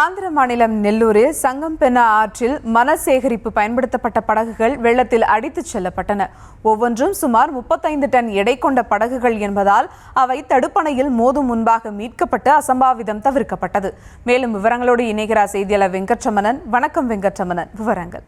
ஆந்திர மாநிலம் நெல்லூரில் சங்கம்பென்னா ஆற்றில் மணல் பயன்படுத்தப்பட்ட படகுகள் வெள்ளத்தில் அடித்துச் செல்லப்பட்டன. ஒவ்வொன்றும் சுமார் 35 டன் எடை கொண்ட படகுகள் என்பதால் அவை தடுப்பணையில் மோதும் முன்பாக மீட்கப்பட்டு அசம்பாவிதம் தவிர்க்கப்பட்டது. மேலும் விவரங்களோடு இணைகிறார் செய்தியாளர் வெங்கட்ரமணன். வணக்கம் வெங்கட்ரமணன், விவரங்கள்.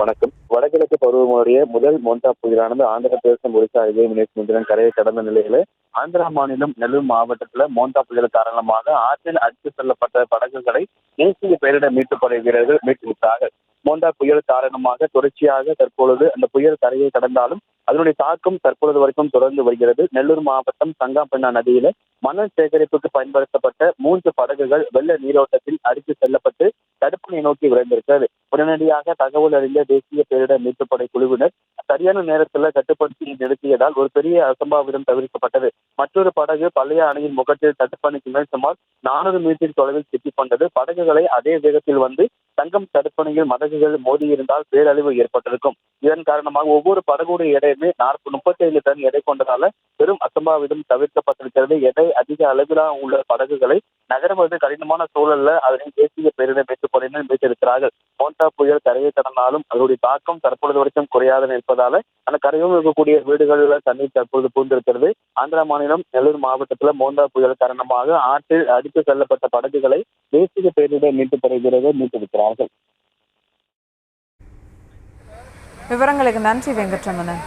வணக்கம். வடகிழக்கு பருவமழைய முதல் மோண்டா புயலானது ஆந்திர பிரதேசம், ஒடிசா இடையே முன்தினம் கரையை கடந்த நிலையில ஆந்திரா மாநிலம் நெல்லூர் மாவட்டத்துல மோண்டா புயல் காரணமாக ஆற்றில் அடித்து செல்லப்பட்ட படகுகளை தேசிய பேரிடர் மீட்புப் படை வீரர்கள் மீட்டுவிட்டார்கள். மோண்டா புயல் காரணமாக தொடர்ச்சியாக தற்பொழுது அந்த புயல் கரையை கடந்தாலும் அதனுடைய தாக்கம் தற்பொழுது வரைக்கும் தொடர்ந்து வருகிறது. நெல்லூர் மாவட்டம் சங்காம்பென்னா நதியில மணல் சேகரிப்புக்கு பயன்படுத்தப்பட்ட 3 படகுகள் வெள்ள நீரோட்டத்தில் அடித்து செல்லப்பட்டு தடுப்பணை நோக்கி விரைந்திருக்கிறது. உடனடியாக தகவல் அறிந்த தேசிய பேரிடர் மீட்புப் படை குழுவினர் சரியான நேரத்தில் கட்டுப்படுத்தி நிறுத்தியதால் ஒரு பெரிய அசம்பாவிதம் தவிர்க்கப்பட்டது. மற்றொரு படகு பழைய அணையின் முகத்தில் தடுப்பணைக்கு மேல் சுமார் 400 மீட்டர் தொலைவில் சிக்கிக் கொண்டது. படகுகளை அதே வேகத்தில் வந்து தங்கம் தடுப்பணையில் மதகுகள் மோதியிருந்தால் பேரழிவு ஏற்பட்டிருக்கும். இதன் காரணமாக ஒவ்வொரு படகுடைய எடையுமே 35 டன் எடை கொண்டதால பெரும் அசம்பாவிதம் தவிர்க்கப்பட்டிருக்கிறது. எடை அதிக அளவிலான உள்ள படகுகளை நகர்வது கடினமான சூழல்ல அதனை தேசிய பேரிடர் மீட்புப் படையினர் மீட்டிருக்கிறார்கள். மோண்டா புயல் கரையை கடந்தாலும் அதனுடைய தாக்கம் தற்பொழுது வரைக்கும் குறையாது நிற்பதால அந்த கரையோடு இருக்கக்கூடிய வீடுகளில் தண்ணீர் தற்போது பூந்திருக்கிறது. ஆந்திரா மாநிலம் நெல்லூர் மாவட்டத்தில் மோண்டா புயல் காரணமாக ஆற்றில் அடித்து செல்லப்பட்ட படகுகளை தேசிய பேரிடர் மீட்புப் படை வீரர்கள் மீட்டிருக்கிறார்கள். விவரங்களுக்கு நன்றி வெங்கட்ரமணன்.